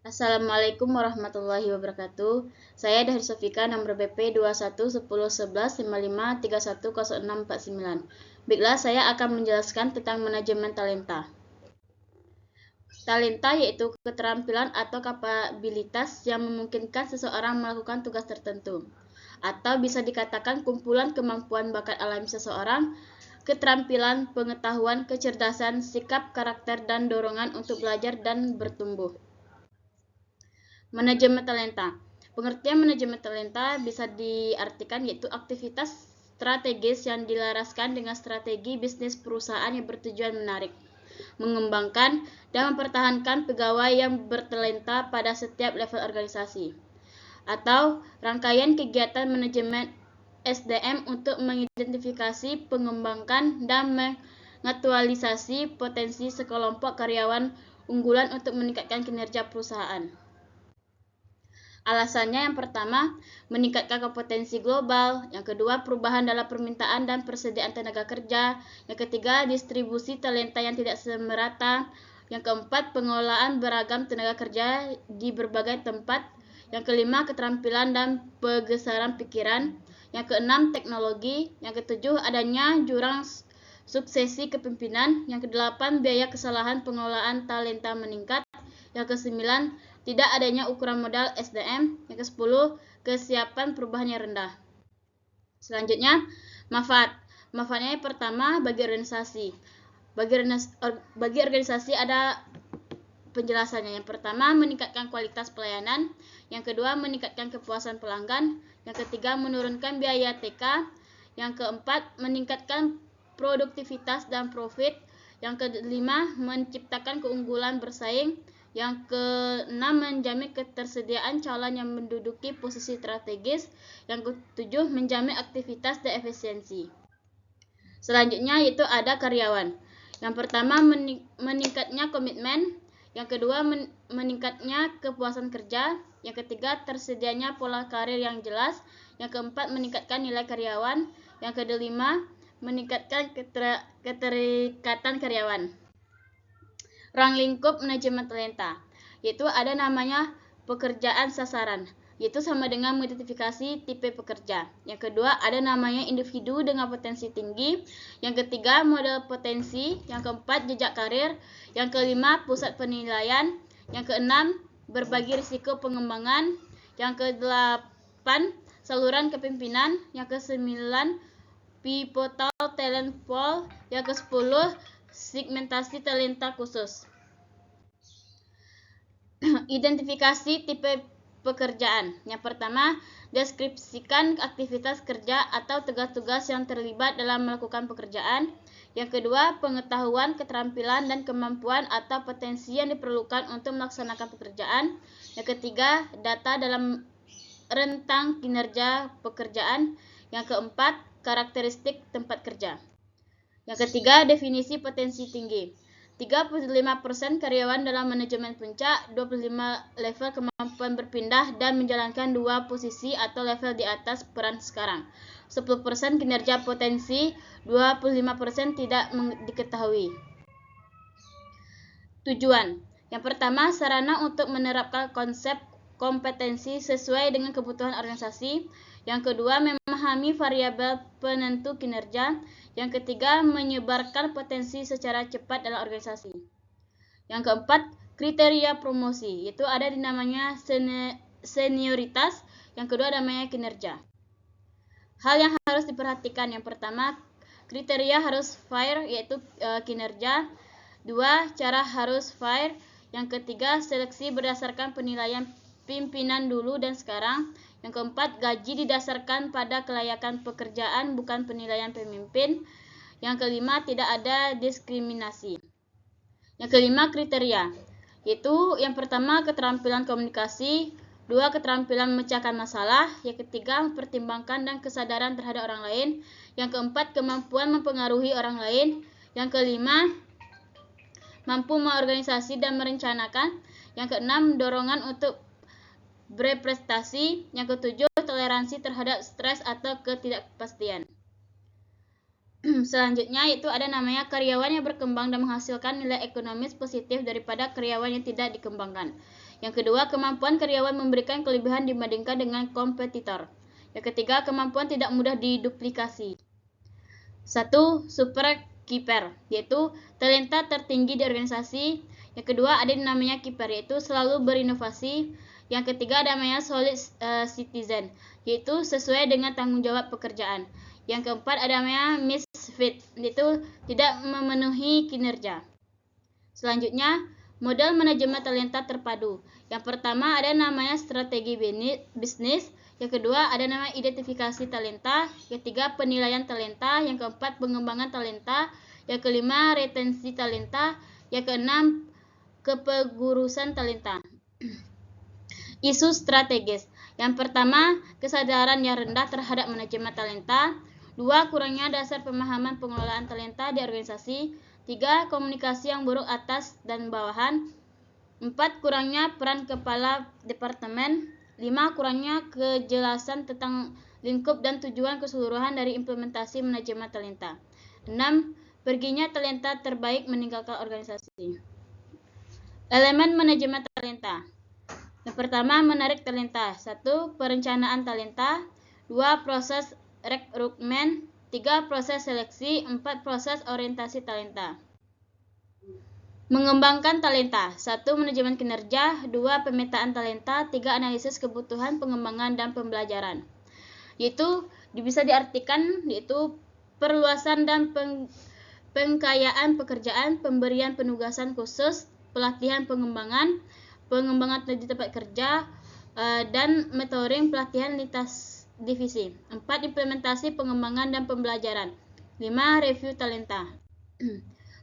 Assalamualaikum warahmatullahi wabarakatuh. Saya Dahir Sofika, nomor BP 21101155310649. Baiklah, saya akan menjelaskan tentang manajemen talenta. Talenta yaitu keterampilan atau kapabilitas yang memungkinkan seseorang melakukan tugas tertentu, atau bisa dikatakan kumpulan kemampuan bakat alami seseorang, keterampilan, pengetahuan, kecerdasan, sikap, karakter, dan dorongan untuk belajar dan bertumbuh. Manajemen talenta. Pengertian manajemen talenta bisa diartikan yaitu aktivitas strategis yang dilaraskan dengan strategi bisnis perusahaan yang bertujuan menarik, mengembangkan, dan mempertahankan pegawai yang bertalenta pada setiap level organisasi, atau rangkaian kegiatan manajemen SDM untuk mengidentifikasi, mengembangkan, dan mengaktualisasi potensi sekelompok karyawan unggulan untuk meningkatkan kinerja perusahaan. Alasannya yang pertama, meningkatkan kompetensi global, yang kedua, perubahan dalam permintaan dan persediaan tenaga kerja, yang ketiga, distribusi talenta yang tidak semerata, yang keempat, pengelolaan beragam tenaga kerja di berbagai tempat, yang kelima, keterampilan dan pergeseran pikiran, yang keenam, teknologi, yang ketujuh, adanya jurang suksesi kepemimpinan, yang kedelapan, biaya kesalahan pengelolaan talenta meningkat, yang kesembilan, tidak adanya ukuran modal SDM. Yang ke-10, kesiapan perubahan yang rendah. Selanjutnya, manfaat. Manfaatnya yang pertama, bagi organisasi. Bagi organisasi ada penjelasannya. Yang pertama, meningkatkan kualitas pelayanan. Yang kedua, meningkatkan kepuasan pelanggan. Yang ketiga, menurunkan biaya TK. Yang keempat, meningkatkan produktivitas dan profit. Yang kelima, menciptakan keunggulan bersaing. Yang keenam, menjamin ketersediaan calon yang menduduki posisi strategis. Yang ketujuh, menjamin aktivitas dan efisiensi. Selanjutnya yaitu ada karyawan. Yang pertama, meningkatnya komitmen. Yang kedua, meningkatnya kepuasan kerja. Yang ketiga, tersedianya pola karir yang jelas. Yang keempat, meningkatkan nilai karyawan. Yang kelima, meningkatkan keterikatan karyawan. Ruang lingkup manajemen talenta, yaitu ada namanya pekerjaan sasaran, yaitu sama dengan mengidentifikasi tipe pekerja. Yang kedua, ada namanya individu dengan potensi tinggi. Yang ketiga, model potensi. Yang keempat, jejak karir. Yang kelima, pusat penilaian. Yang keenam, berbagi risiko pengembangan. Yang kedelapan, saluran kepemimpinan. Yang kesembilan, pivotal talent pool. Yang kesepuluh, segmentasi talenta khusus. Identifikasi tipe pekerjaan. Yang pertama, deskripsikan aktivitas kerja atau tugas-tugas yang terlibat dalam melakukan pekerjaan. Yang kedua, pengetahuan, keterampilan, dan kemampuan atau potensi yang diperlukan untuk melaksanakan pekerjaan. Yang ketiga, data dalam rentang kinerja pekerjaan. Yang keempat, karakteristik tempat kerja. Yang ketiga, definisi potensi tinggi. 35% karyawan dalam manajemen puncak, 25 level kemampuan berpindah dan menjalankan 2 posisi atau level di atas peran sekarang. 10% kinerja potensi, 25% tidak diketahui. Tujuan. Yang pertama, sarana untuk menerapkan konsep kompetensi sesuai dengan kebutuhan organisasi. Yang kedua, memahami variabel penentu kinerja. Yang ketiga, menyebarkan potensi secara cepat dalam organisasi. Yang keempat, kriteria promosi, yaitu ada di namanya senioritas. Yang kedua, namanya kinerja. Hal yang harus diperhatikan, yang pertama, kriteria harus fair, yaitu kinerja. Dua, cara harus fair. Yang ketiga, seleksi berdasarkan penilaian pimpinan dulu dan sekarang. Yang keempat, gaji didasarkan pada kelayakan pekerjaan, bukan penilaian pemimpin. Yang kelima, tidak ada diskriminasi. Yang kelima, kriteria, yaitu yang pertama, keterampilan komunikasi. Dua, keterampilan memecahkan masalah. Yang ketiga, mempertimbangkan dan kesadaran terhadap orang lain. Yang keempat, kemampuan mempengaruhi orang lain. Yang kelima, mampu mengorganisasi dan merencanakan. Yang keenam, dorongan untuk berprestasi. Yang ketujuh, toleransi terhadap stres atau ketidakpastian. Selanjutnya itu ada namanya karyawan yang berkembang dan menghasilkan nilai ekonomis positif daripada karyawan yang tidak dikembangkan. Yang kedua, kemampuan karyawan memberikan kelebihan dibandingkan dengan kompetitor. Yang ketiga, kemampuan tidak mudah diduplikasi. 1. Super keeper, yaitu talenta tertinggi di organisasi. Yang kedua, ada yang namanya keeper, yaitu selalu berinovasi. Yang ketiga, ada namanya solid citizen, yaitu sesuai dengan tanggung jawab pekerjaan. Yang keempat, ada namanya misfit, yaitu tidak memenuhi kinerja. Selanjutnya, model manajemen talenta terpadu. Yang pertama ada namanya strategi bisnis. Yang kedua ada nama identifikasi talenta. Yang ketiga penilaian talenta. Yang keempat pengembangan talenta. Yang kelima retensi talenta. Yang keenam kepengurusan talenta. Isu strategis. Yang pertama kesadaran yang rendah terhadap manajemen talenta. 2. Kurangnya dasar pemahaman pengelolaan talenta di organisasi. 3. Komunikasi yang buruk atas dan bawahan. 4. Kurangnya peran kepala departemen. 5. Kurangnya kejelasan tentang lingkup dan tujuan keseluruhan dari implementasi manajemen talenta. 6. Perginya talenta terbaik meninggalkan organisasi. Elemen manajemen talenta. Yang pertama, menarik talenta. 1. Perencanaan talenta. 2. Proses rekrutmen. 3. Proses seleksi. 4. Proses orientasi talenta. Mengembangkan talenta. 1. Manajemen kinerja. 2. Pemetaan talenta. 3. Analisis kebutuhan, pengembangan, dan pembelajaran. Yaitu bisa diartikan yaitu perluasan dan pengkayaan pekerjaan, pemberian penugasan khusus, pelatihan pengembangan di tempat kerja, dan mentoring pelatihan lintas divisi. 4. Implementasi pengembangan dan pembelajaran. 5. Review talenta.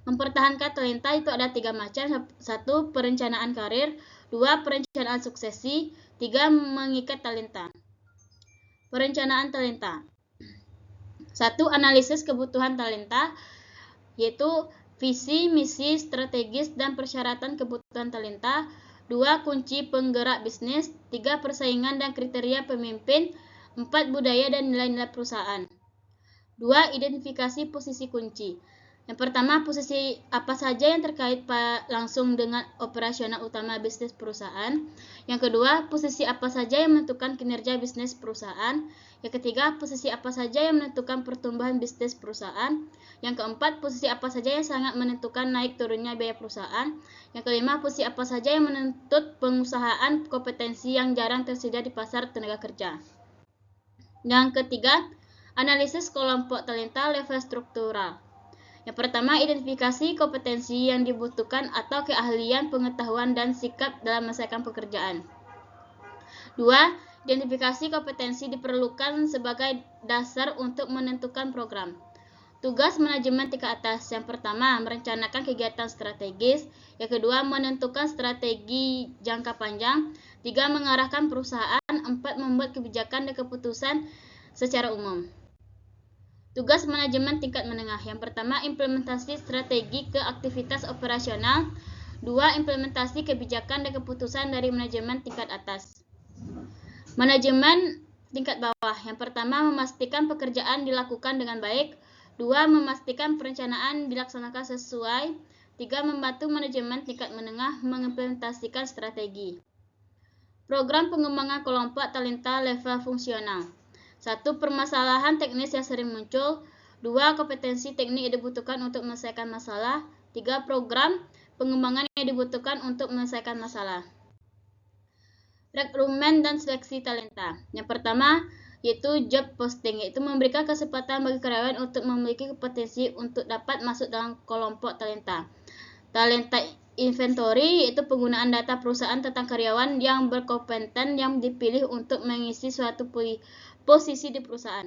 Mempertahankan talenta itu ada 3 macam. 1. Perencanaan karir. 2. Perencanaan suksesi. 3. Mengikat talenta. Perencanaan talenta. 1. Analisis kebutuhan talenta, yaitu visi, misi, strategis, dan persyaratan kebutuhan talenta. 2. Kunci penggerak bisnis. 3. Persaingan dan kriteria pemimpin. 4. Budaya dan nilai-nilai perusahaan. 2. Identifikasi posisi kunci. Yang pertama, posisi apa saja yang terkait langsung dengan operasional utama bisnis perusahaan. Yang kedua, posisi apa saja yang menentukan kinerja bisnis perusahaan. Yang ketiga, posisi apa saja yang menentukan pertumbuhan bisnis perusahaan. Yang keempat, posisi apa saja yang sangat menentukan naik turunnya biaya perusahaan. Yang kelima, posisi apa saja yang menuntut pengusahaan kompetensi yang jarang tersedia di pasar tenaga kerja. Yang ketiga, analisis kelompok talenta level struktural. Yang pertama, identifikasi kompetensi yang dibutuhkan atau keahlian, pengetahuan, dan sikap dalam menyelesaikan pekerjaan. 2. Identifikasi kompetensi diperlukan sebagai dasar untuk menentukan program. Tugas manajemen tingkat atas. Yang pertama, merencanakan kegiatan strategis. Yang kedua, menentukan strategi jangka panjang. 3. Mengarahkan perusahaan. 4. Membuat kebijakan dan keputusan secara umum. Tugas manajemen tingkat menengah. Yang pertama, implementasi strategi ke aktivitas operasional. 2. Implementasi kebijakan dan keputusan dari manajemen tingkat atas. Manajemen tingkat bawah. Yang pertama, memastikan pekerjaan dilakukan dengan baik. 2. Memastikan perencanaan dilaksanakan sesuai. 3. Membantu manajemen tingkat menengah mengimplementasikan strategi. Program pengembangan kelompok talenta level fungsional. 1. Permasalahan teknis yang sering muncul. 2. Kompetensi teknik yang dibutuhkan untuk menyelesaikan masalah. 3. Program pengembangan yang dibutuhkan untuk menyelesaikan masalah. Rekrutmen dan seleksi talenta. Yang pertama, yaitu job posting, yaitu memberikan kesempatan bagi karyawan untuk memiliki kompetensi untuk dapat masuk dalam kelompok talenta. Talenta inventory, yaitu penggunaan data perusahaan tentang karyawan yang berkompeten yang dipilih untuk mengisi suatu posisi di perusahaan.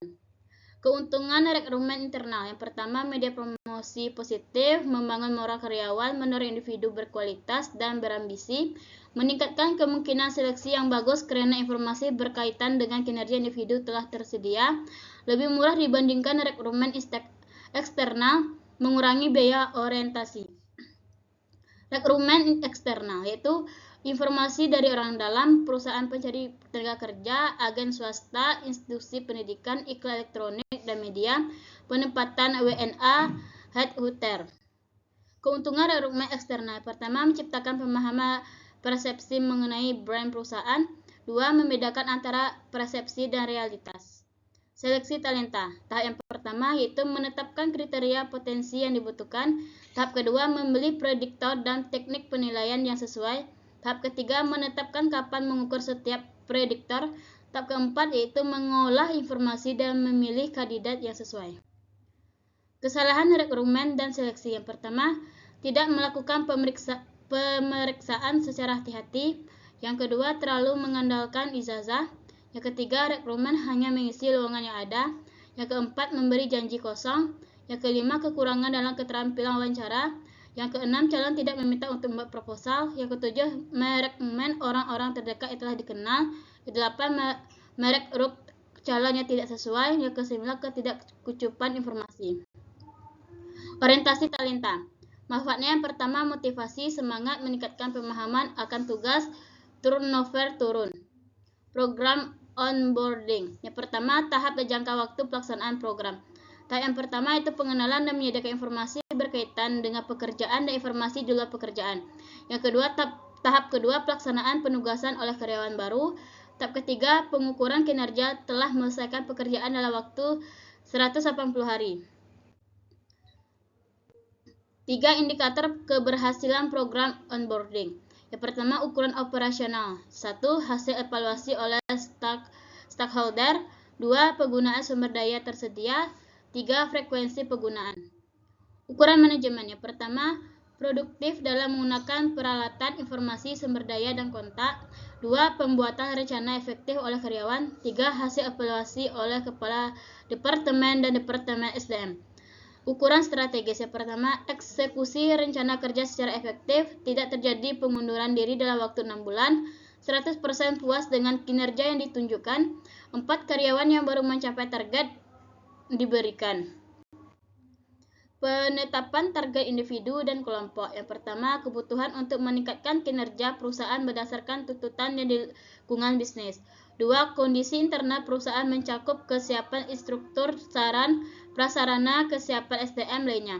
Keuntungan rekrutmen internal. Yang pertama, media promosi positif, membangun moral karyawan, mendorong individu berkualitas dan berambisi, meningkatkan kemungkinan seleksi yang bagus karena informasi berkaitan dengan kinerja individu telah tersedia, lebih murah dibandingkan rekrutmen eksternal, mengurangi biaya orientasi. Rekrutmen eksternal, yaitu informasi dari orang dalam, perusahaan pencari tenaga kerja, agen swasta, institusi pendidikan, iklan elektronik, dan media, penempatan WNA headhuter. Keuntungan rekrutmen eksternal. Pertama, menciptakan pemahaman persepsi mengenai brand perusahaan. Dua, membedakan antara persepsi dan realitas. Seleksi talenta. Tahap yang pertama yaitu menetapkan kriteria potensi yang dibutuhkan. Tahap kedua, membeli prediktor dan teknik penilaian yang sesuai. Tahap ketiga, menetapkan kapan mengukur setiap prediktor. Tahap keempat yaitu mengolah informasi dan memilih kandidat yang sesuai. Kesalahan rekrutmen dan seleksi. Yang pertama, tidak melakukan pemeriksaan secara hati-hati. Yang kedua, terlalu mengandalkan ijazah. Yang ketiga, rekrutmen hanya mengisi lowongan yang ada. Yang keempat, memberi janji kosong. Yang kelima, kekurangan dalam keterampilan wawancara. Yang keenam, calon tidak meminta untuk membuat proposal. Yang ketujuh, merekrutmen orang-orang terdekat yang telah dikenal. Yang delapan, merekrut calon yang tidak sesuai. Yang kesembilan, ketidakcukupan informasi. Orientasi talenta. Manfaatnya yang pertama, motivasi, semangat, meningkatkan pemahaman akan tugas, turnover turun. Program onboarding. Yang pertama, tahap jangka waktu pelaksanaan program. Tahap yang pertama itu pengenalan dan menyediakan informasi berkaitan dengan pekerjaan dan informasi di luar pekerjaan. Yang kedua, tahap kedua, pelaksanaan penugasan oleh karyawan baru. Tahap ketiga, pengukuran kinerja telah menyelesaikan pekerjaan dalam waktu 180 hari. 3 indikator keberhasilan program onboarding. Yang pertama, ukuran operasional. 1. Hasil evaluasi oleh stakeholder. 2. Penggunaan sumber daya tersedia. 3. Frekuensi penggunaan. Ukuran manajemen. Yang pertama, produktif dalam menggunakan peralatan, informasi, sumber daya, dan kontak. 2. Pembuatan rencana efektif oleh karyawan. 3. Hasil evaluasi oleh kepala departemen dan departemen SDM. Ukuran strategis. Yang pertama, eksekusi rencana kerja secara efektif, tidak terjadi pengunduran diri dalam waktu 6 bulan, 100% puas dengan kinerja yang ditunjukkan, 4 karyawan yang baru mencapai target diberikan. Penetapan target individu dan kelompok. Yang pertama, kebutuhan untuk meningkatkan kinerja perusahaan berdasarkan tuntutan yang di lingkungan bisnis. 2. Kondisi internal perusahaan mencakup kesiapan instruktur, saran, prasarana, kesiapan SDM lainnya,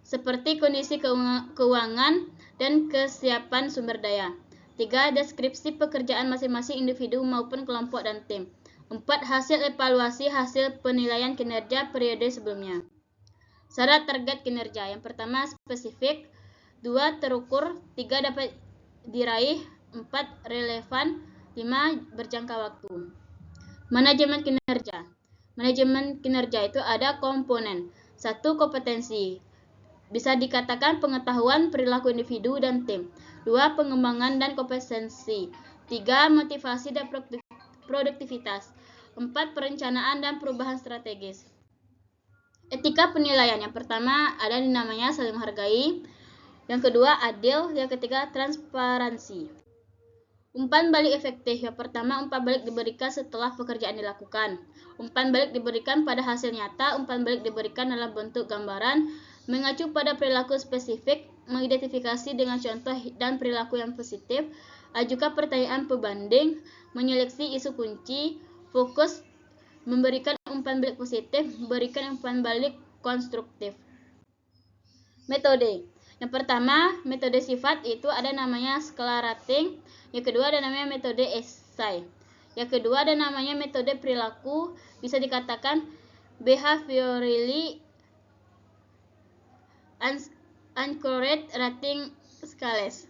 seperti kondisi keuangan dan kesiapan sumber daya. 3. Deskripsi pekerjaan masing-masing individu maupun kelompok dan tim. 4. Hasil evaluasi hasil penilaian kinerja periode sebelumnya. Syarat target kinerja. Yang pertama, spesifik. 2. Terukur. 3. Dapat diraih. 4. Relevan. 5. Berjangka waktu. Manajemen kinerja. Manajemen kinerja itu ada komponen. 1. Kompetensi. Bisa dikatakan pengetahuan, perilaku individu dan tim. 2. Pengembangan dan kompetensi. 3. Motivasi dan produktivitas. 4. Perencanaan dan perubahan strategis. Etika penilaian. Yang pertama ada namanya saling menghargai. Yang kedua adil. Yang ketiga transparansi. Umpan balik efektif. Yang pertama, umpan balik diberikan setelah pekerjaan dilakukan. Umpan balik diberikan pada hasil nyata. Umpan balik diberikan dalam bentuk gambaran, mengacu pada perilaku spesifik, mengidentifikasi dengan contoh dan perilaku yang positif, ajukan pertanyaan pembanding, menyeleksi isu kunci, fokus, memberikan umpan balik positif, memberikan umpan balik konstruktif. Metode. Yang pertama, metode sifat itu ada namanya skala rating. Yang kedua ada namanya metode esai. Yang kedua ada namanya metode perilaku, bisa dikatakan behaviorally anchored rating scales.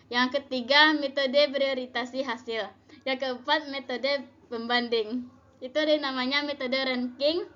Yang ketiga metode prioritasi hasil. Yang keempat metode pembanding. Itu ada namanya metode ranking